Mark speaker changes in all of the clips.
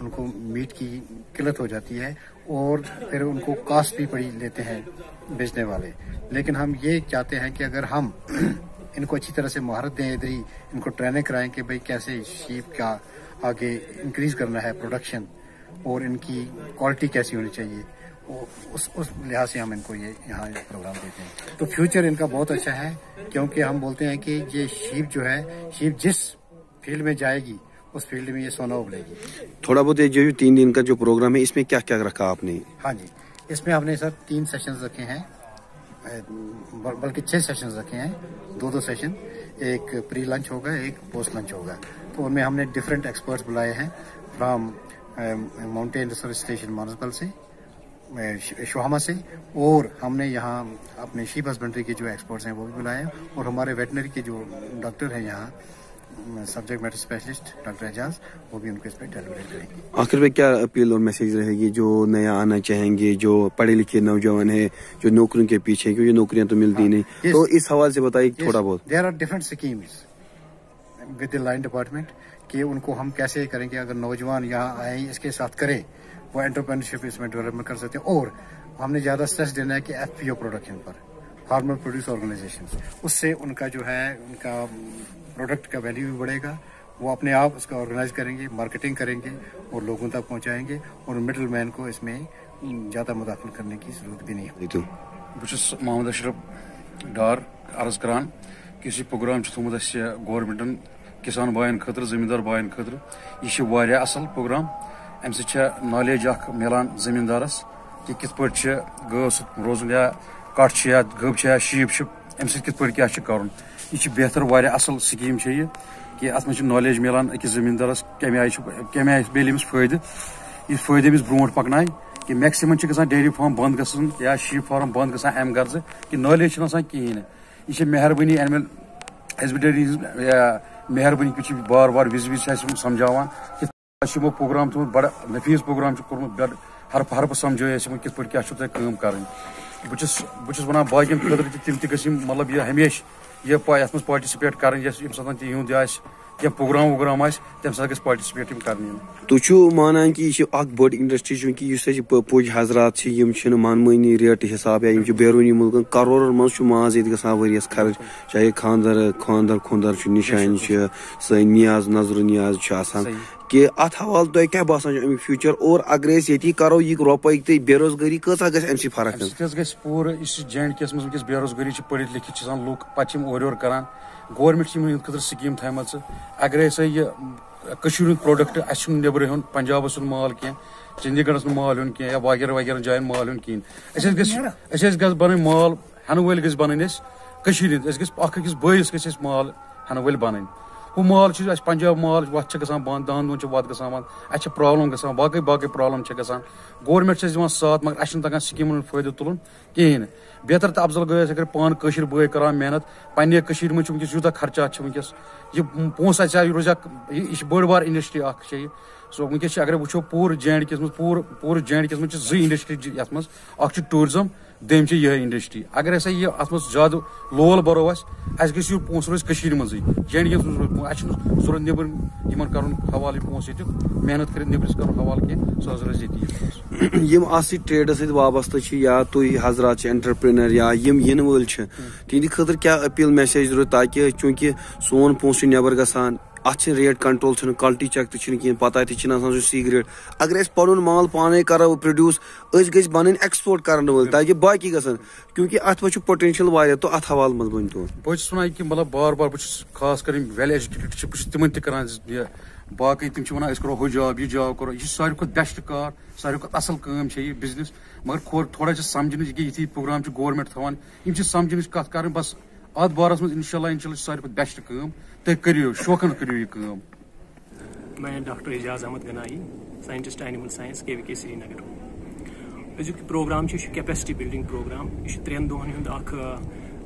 Speaker 1: ان کو میٹ کی قلت ہو جاتی ہے اور پھر ان کو کاسٹ بھی بڑی لیتے ہیں بیچنے والے. لیکن ہم یہ چاہتے ہیں کہ اگر ہم ان کو اچھی طرح سے مہارت دیں, ادھر ہی ان کو ٹریننگ کرائیں کہ بھئی کیسے شیپ کا آگے انکریز کرنا ہے پروڈکشن اور ان کی کوالٹی کیسی ہونی چاہیے, اس لحاظ سے ہم ان کو یہ یہاں پروگرام دیتے ہیں. تو فیوچر ان کا بہت اچھا ہے کیونکہ ہم بولتے ہیں کہ یہ شیپ جو ہے, شیپ جس فیلڈ میں جائے گی اس فیلڈ میں یہ سونا ابلے گی.
Speaker 2: تھوڑا بہت جو 3 دن کا جو پروگرام ہے اس میں کیا کیا رکھا آپ نے؟
Speaker 1: ہاں جی, اس میں ہم نے سر 3 سیشنز رکھے ہیں, بلکہ 6 سیشنز رکھے ہیں, 2 سیشن, ایک پری لنچ ہوگا, ایک پوسٹ لنچ ہوگا. تو ان میں ہم نے ڈفرینٹ ایکسپرٹس بلائے ہیں from mountain research station Manasbal سے, شوہما سے, اور ہم نے یہاں اپنے شیپ ہسبینڈری کے جو ایکسپرٹس ہیں وہ بھی بلائے ہیں, اور ہمارے ویٹنری کے جو ڈاکٹر ہیں یہاں سبجیکٹ میٹر اسپیشلسٹ ڈاکٹر اعجاز, وہ بھی ان کو اس پہ ڈیلیوریٹ کریں گے.
Speaker 2: آخر میں کیا اپیل اور میسیج رہے گی جو نیا آنا چاہیں گے, جو پڑھے لکھے نوجوان ہیں جو نوکریوں کے پیچھے, کیونکہ نوکریاں تو ملتی نہیں, تو اس حوالے سے بتائیے تھوڑا بہت.
Speaker 1: There are different schemes with the line department کہ ان کو ہم کیسے کریں گے. اگر نوجوان یہاں آئیں اس کے ساتھ کریں, وہ انٹرپرینرشپ اس میں ڈیولپمنٹ کر سکتے ہیں. اور ہم نے زیادہ اسٹریس دینا ہے کہ FPO پروڈکشن پر, فارمر پروڈیوس آرگنائزیشن, اس سے ان کا جو ہے ان کا پروڈکٹ کا ویلیو بھی بڑھے گا. وہ اپنے آپ اس کا آرگنائز کریں گے, مارکیٹنگ کریں گے اور لوگوں تک پہنچائیں گے, اور مڈل مین کو اس میں زیادہ مداخلت کرنے کی ضرورت بھی نہیں ہوتی.
Speaker 3: بس محمد اشرف ڈار عرض کران کہ یہ پروگرام تھومت اس گورمنٹن کسان بائن خاطر, زمیندار بائن خاطر. یہ واریاہ اصل پروگرام. امہ سۭتۍ نالیج اخ ملان زمیندارس کہ کت پٲٹھۍ گٲو سۭتۍ روزُن, یا کٹھ یا گٔب یا شیپ امہ سۭتۍ کت پٲٹھۍ کیٛاہ کرُن. یہ بہتر واریاہ اصل سکیٖم چھِ یہ کہ ات منٛز نالیج ملان أکِس زمیندارس کمہِ آیہِ میلہِ أمِس فٲیدٕ. یہِ فٲیدٕ أمِس برونٛٹھ پکنایہِ کہ میکسِمم چھِ گژھان ڈیری فارم بند گژھن یا شیپ فارم بند گژھان امہِ غرضہٕ کہ نالیج چھنہٕ آسان کِہیٖنۍ نہٕ. یہ چھِ مہربٲنی اینمل ہسبنڈری ہٕنٛز مہربٲنی چھِ بار بار وِزِ وِزِ چھِ اَسہِ سمجھاوان کہ یِمو پروگرام تھوٚمُت بڑٕ نفیٖس پروگرام چھُ کوٚرمُت, بڑٕ حرفہٕ حرفہٕ سمجھٲے اَسہِ یِمن کِتھ پٲٹھۍ کیٛاہ چھُو تۄہہِ کٲم کَرٕنۍ. بہٕ چھُس وَنان باقین خٲطرٕ تہِ تِم تہِ گٔژھۍ مطلب یہِ ہمیشہِ یہِ یَتھ منٛز پاٹِسِپیٹ کَرٕنۍ, ییٚمہِ ساتہٕ تہِ یِہُنٛد یہِ آسہِ کینٛہہ پروگرام ووگرام آسہِ تَمہِ ساتہٕ گژھِ پاٹِسِپیٹ یِم کَرنہِ یِن.
Speaker 2: تُہۍ چھِو مانان کہ یہ اکھ بٔڑ انڈسٹری چونکہ یُس اَسہِ پوٚج حضرات چھِ یِم چھِنہٕ منمٲنی ریٹہٕ حساب یا یِم چھِ بیروٗنی مُلکن کَرورن منٛز چھُ ماز ییٚتہِ گژھان ؤریَس خرٕچ, چاہے خاندر چھُ, نِشانہِ چھِ, سٲنۍ نیاز نظرٕ نیاز چھُ آسان, کہ اتھ حوالہٕ تۄہہِ کیٛاہ باسان چھُ امیُک فیوٗچر, اور اگر أسۍ ییٚتی کرو یہِ رۄپے تہٕ بے روزگٲری کۭژاہ گژھِ امہِ سۭتۍ فرق؟
Speaker 3: امہِ سۭتۍ حظ گژھِ پوٗرٕ یُس JNK یس منٛز ونکیٚس بے روزگٲری چھِ, پٔرِتھ لیکھِتھ چھِ آسان لُکھ, پتہٕ چھِ یِم اورٕ یورٕ کران. گورمنٹ چھِ یِمن خٲطرٕ سکیٖم تھایمژٕ. اگر ہسا یہِ کٔشیٖرِ ہُنٛد پروڈکٹ اَسہِ چھُنہٕ نیبرٕ ہیوٚن, پنجابس ہُنٛد مال کینٛہہ, چندی گڑھس منٛز مال ہیوٚن کینٛہہ, یا وغیرہ جاین مال ہیوٚن کِہیٖنۍ. اَسہِ گژھِ بنٕنۍ مال ہٮ۪نہٕ وٲلۍ گژھِ بنٕنۍ اَسہِ کٔشیٖرِ ہِنٛدۍ. اَسہِ گژھِ اکھ أکِس بٲیِس گژھِ اَسہِ مال ہٮ۪نہٕ وٲلۍ بنٕنۍ. ہُہ مال چھُ اَسہِ پنجاب مال, وتھ چھِ گژھان بنٛد, 10 دۄہن چھِ وتھ گژھان بنٛد, اَسہِ چھِ پرابلم گژھان, باقٕے پرابلم چھِ گژھان. گورمنٹ چھِ اَسہِ دِوان ساتھ مگر اَسہِ چھُنہٕ تگان سکیٖمن ہُنٛد فٲیدٕ تُلُن کِہیٖنۍ نہٕ. بہتر تہٕ افضل گٔے اَسہِ اگر پانہٕ کٲشِر بٲے کران محنت. پننہِ کٔشیٖرِ منٛز چھُ ونکیٚس یوٗتاہ خرچات چھِ ونکیٚس, یہِ پونٛسہٕ اَسہِ یہِ روزِ اکھ, یہِ چھِ بٔڑ بار انڈسٹری اکھ چھےٚ یہِ. سو ونکیٚس چھِ اگر وٕچھو پوٗرٕ JNK یس منٛز پوٗرٕ JNK یس منٛز چھِ 2 انڈسٹری یتھ منٛز, اکھ چھُ ٹوٗرزم, دوٚیِم چھِ یِہے انڈسٹری. اگر ہسا یہِ اتھ منٛز زیادٕ لول بَرو اَسہِ گژھِ یہِ پونٛسہٕ روزِ کٔشیٖرِ منٛزٕے, JNK یس منٛز روزِ پونٛسہٕ. اَسہِ چھُنہٕ ضروٗرت نیبر یِمن کرُن حوالہٕ یہِ پونٛسہٕ ییٚتیُک, محنت کٔرِتھ نیبرِس کرُن حوالہٕ کینٛہہ, سُہ حظ روزِ ییٚتی.
Speaker 2: یِم اَتھ سۭتۍ ٹریڈس سۭتۍ وابستہٕ چھِ, یا تُہۍ حضرات چھِ انٹرپرینر یا یِم یِنہٕ وٲلۍ چھِ, تِہنٛدِ خٲطرٕ کیٛاہ اپیل میسیج ضروٗرت, تاکہِ چوٗنٛکہِ سون پونٛسہٕ چھُ نیبر گژھان, اتھ چھِ ریٹ کنٹرول چھِنہٕ, کالٹی چیک تہِ چھِنہٕ کِہیٖنۍ, پتہ تہِ چھِنہٕ آسان سُہ C گریڈ. اگر أسۍ پنُن مال پانے کرو پروڈیوس, أسۍ گٔژھۍ بنٕنۍ ایکسپورٹ کرن وٲلۍ تاکہِ باقٕے گژھن, کیونکہِ اتھ منٛز چھُ پوٹینشل واریاہ. تو اتھ حوالہٕ منٛز ؤنۍ تو.
Speaker 3: بہٕ چھُس ونان کہِ مطلب بار بار بہٕ چھُس خاص کر یِم ویل ایجوکیٹڈ چھِ, بہٕ چھُس تِمن تہِ کران یہِ باقٕے تِم چھِ ونان أسۍ کرو ہُہ جاب یہِ جاب کرو. یہِ چھُ ساروی کھۄتہٕ بیسٹ کار, ساروی کھۄتہٕ اصل کٲم چھےٚ یہِ بِزنس. مگر تھوڑا چھِ سمجھنٕچ کہِ یِتھی پروگرام چھُ گورمنٹ تھاوان, یِم چھِ سمجھنٕچ کتھ کرٕنۍ. بس اتھ بارس منٛز انشاء اللہ چھِ ساروی کھۄتہٕ بیسٹ کٲم. تُہۍ کٔرِو شوقن کٔرِو یہِ کٲم.
Speaker 4: میں doctor Aijaz Ahmad Ganai, scientist animal science KVK Srinagar. أزیُک پروگرام چھُ, یہِ چھُ کیپیسٹی بِلڈِنگ پروگرام. یہِ چھُ 3 دۄہن ہُنٛد اکھ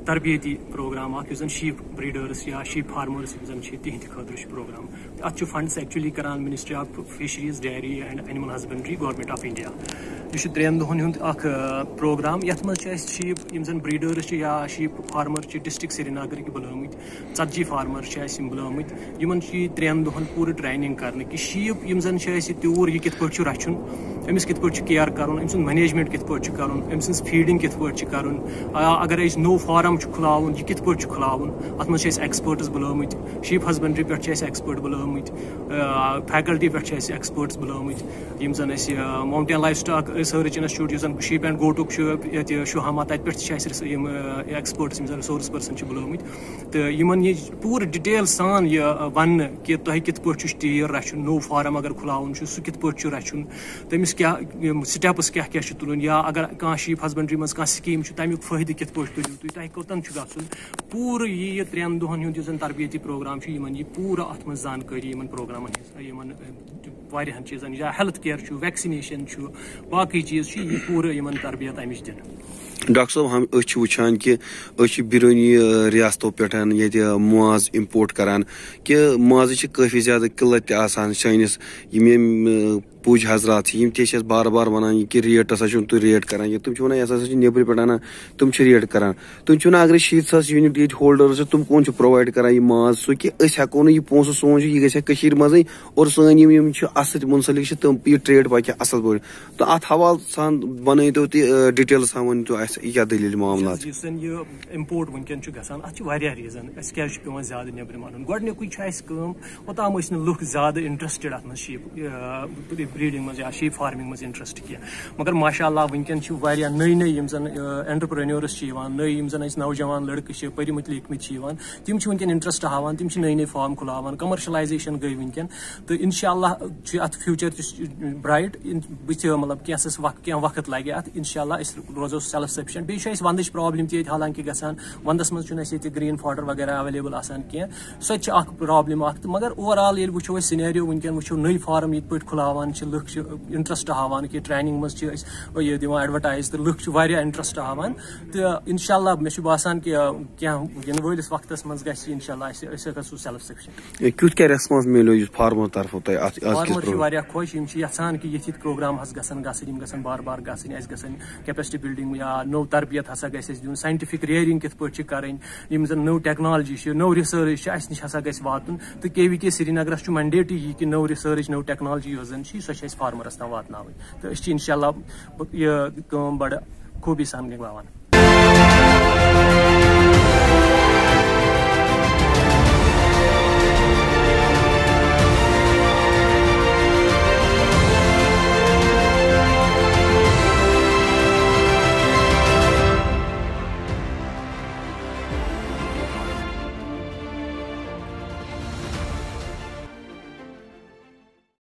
Speaker 4: تربیتی پروگرام اکھ, یُس زن شیپ بریڈٲرٕس یا شیپ فارمٲرٕس یِم زن چھِ تِہنٛدِ خٲطرٕ چھُ پروگرام. اتھ چھُ فنڈس ایکچُلی کران ministry of fisheries, dairy and animal husbandry, government of India. یہ 3 دۄہن ہُنٛد اکھ پروگرام یتھ منٛز چھِ اَسہِ شیٖپ یِم زن بریٖڈٲرٕس چھِ یا شیٖپ فارمر چھِ ڈسٹرک سرینگرٕکۍ بُلٲمٕتۍ 40 فارمر چھِ اَسہِ یِم بُلٲمٕتۍ یِمن چھِ یہِ 3 دۄہن پوٗرٕ ٹریننگ کرنہٕ کہِ شیٖپ یِم زن چھِ اَسہِ تیوٗر یہِ کِتھ پٲٹھۍ چھُ رچھُن أمِس کِتھ پٲٹھۍ چھُ کِیر کرُن أمۍ سُنٛد مینیجمنٹ کِتھ پٲٹھۍ چھُ کرُن أمۍ سٕنٛز فیٖڈنگ کِتھ پٲٹھۍ چھِ کرُن اگر أسۍ نوٚو فارم چھُ کھُلاوُن یہِ کِتھ پٲٹھۍ چھُ کھُلاوُن اتھ منٛز چھِ اَسہِ ایکسپٲرٹٕس بُلٲمٕتۍ شیٖپ ہسبنڈری پٮ۪ٹھ چھِ اَسہِ ایکسپٲرٹ بُلٲمٕتۍ فیکلٹی پٮ۪ٹھ چھِ اَسہِ ایکسپٲرٹٕس بُلٲمٕتۍ یِم زن اَسہِ mountain life stock research institute یُس زن شیٖپ اینڈ گوٹُک چھُ ییٚتہِ شُہامہ تتہِ پٮ۪ٹھ تہِ چھِ اَسہِ یِم ایکسپٲرٹٕس یِم زن رِسورس پٔرسن چھِ بُلٲمٕتۍ تہٕ یِمن یہِ پوٗرٕ ڈِٹیل سان یہِ وننہٕ کہِ تۄہہِ کِتھ پٲٹھۍ چھُ تیٖر رچھُن نوٚو فارم اگر کھُلاوُن چھُ سُہ کِتھ پٲٹھۍ چھُ رچھُن تٔمِس کیاہ سٹیپٕس کیاہ کیاہ چھِ تُلٕنۍ یا اگر کانٛہہ شیٖپ ہسبنڈری منٛز کانٛہہ سکیٖم چھِ تمیُک فٲیدٕ کِتھ پٲٹھۍ تُلِو تُہۍ تۄہہِ کوٚتن چھُ گژھُن پوٗرٕ یہِ 3 دۄہن ہُنٛد یُس زن تربیتی پروگرام چھُ یِمن یہِ پوٗرٕ اتھ منٛز زانکٲری یِمن پروگرامن ہٕنٛز یِمن واریاہن چیٖزن یا ہیلتھ کِیر چھُ ویکسِنیشن چھُ باقٕے چیٖز چھِ یہِ پوٗرٕ یِمن تربیت امِچ دِنہٕ
Speaker 2: ڈاکٹر صٲب ہم أسۍ چھِ وٕچھان کہِ أسۍ چھِ بیرونی ریاستو پٮ۪ٹھ ییٚتہِ ماز اِمپورٹ کران کہِ مازٕچ چھِ کٲفی زیادٕ قٕلت تہِ آسان سٲنِس یِم پوٗج حضرات چھِ یِم تہِ چھِ اَسہِ بار بار وَنان یہِ کہِ ریٹ ہسا چھُنہٕ تُہۍ ریٹ کران کینٛہہ تِم چھِ وَنان یہِ ہسا چھِ نیٚبرٕ پٮ۪ٹھ اَنان تِم چھِ ریٹ کران تِم چھِ وَنان اگرے 70,000 یوٗنِٹ ییٚتہِ ہولڈٲرٕس چھِ تِم کون چھِ پرووایڈ کران یہِ ماز سُہ کہِ أسۍ ہٮ۪کو نہٕ یہِ پونٛسہٕ سون چھُ یہِ گژھِ ہا کٔشیٖر منٛزٕے اور سٲنۍ یِم چھِ اَتھ سۭتۍ مُنسلِک چھِ تِم یہِ ٹریڈ پَکہِ ہا اَصٕل پٲٹھۍ تہٕ اَتھ حوالہٕ سان بَنٲیتو تُہۍ ڈِٹیل سان ؤنۍ تو اَسہِ یہِ کیاہ دٔلیٖل معاملات
Speaker 4: یُس زن یہِ اِمپورٹ وٕنکیٚن چھُ گژھان اتھ چھِ واریاہ ریٖزن اَسہِ کیازِ چھُ پیوان زیادٕ نیٚبرِم اَنُن گۄڈٕنیُکُے چھُ اَسہِ کٲم اوٚتام ٲسۍ نہٕ لُکھ زیادٕ اِنٹرسٹِڈ اتھ منٛز شیٖپ بریٖڈنگ منٛز یا شیٖپ فارمِنگ منٛز اِنٹرسٹ کینٛہہ مگر ماشاء اللہ وٕنکیٚن چھِ واریاہ نٔے یِم زن اینٹرپرینٲرٕس چھِ یِوان نٔے یِم زن اَسہِ نوجوان لڑکہٕ چھِ پٔرمٕتۍ لیکھمٕتۍ چھِ یِوان تِم چھِ وٕنکیٚن اِنٹرسٹ ہاوان تِم چھِ نٔے فارم کھُلاوان کمرشلایزیشن گٔے وٕنکیٚن تہٕ انشاء اللہ چھُ اتھ فیوٗچر تہِ برایٹ بٕتھِ مطلب کینٛہہ وقت لگہِ اتھ انشاء اللہ أسۍ روزو سیلف سفیشنٹ بیٚیہِ چھِ اَسہِ ونٛدٕچ پرابلم تہِ ییٚتہِ حالانکہِ گژھان ونٛدس منٛز چھُنہٕ اَسہِ ییٚتہِ گریٖن فاڈر وغیرہ ایویلیبل آسان کینٛہہ سۄ تہِ چھِ اکھ پرابلم اکھ تہٕ مگر اوور آل ییٚلہِ وٕچھو أسۍ سِنیریو وٕنکیٚن وٕچھو نٔے فارم یِتھ پٲٹھۍ کھُلاوان چھِ لُکھ چھِ اِنٹرسٹ ہاوان کہِ ٹریننگ منٛز چھِ أسۍ یہِ دِوان ایڈوَٹایز تہٕ لُکھ چھِ واریاہ اِنٹرسٹ ہاوان تہٕ انشاء اللہ مےٚ چھُ باسان کہِ کینٛہہ یِنہٕ وٲلِس وقتس منٛز گژھِ انشاء اللہ أسۍ گژھو سیلف سفیشنٹ
Speaker 2: کیُتھ کیٛاہ ریسپانس میلیو یُس فارمر طرفہٕ تۄہہِ اتھ
Speaker 4: فارمر چھِ واریاہ خۄش یِم چھِ یژھان کہِ یِتھ پروگرام حظ گژھن گژھٕنۍ یِم گژھن بار بار گژھٕنۍ اَسہِ گژھن کیپیسٹی بِلڈِنگ یا نوٚو تربیت ہسا گژھِ اَسہِ دیُن ساینٹِفِک ریئرِنگ کِتھ پٲٹھۍ چھِ کرٕنۍ یِم زن نٔو ٹیکنالجی چھِ نٔو رِسٲرٕچ چھِ اَسہِ نِش ہسا گژھِ واتُن تہٕ KVK سرینگرس چھُ منڈیٹٕے یہِ کہِ نٔو رِسٲرٕچ نٔو ٹیکنالجی یۄس زن چھِ سۄ چھِ اَسہِ فارمرس تام واتناوٕنۍ تہٕ أسۍ چھِ انشاء اللہ یہِ کٲم بڑٕ خوٗبی سان نِباوان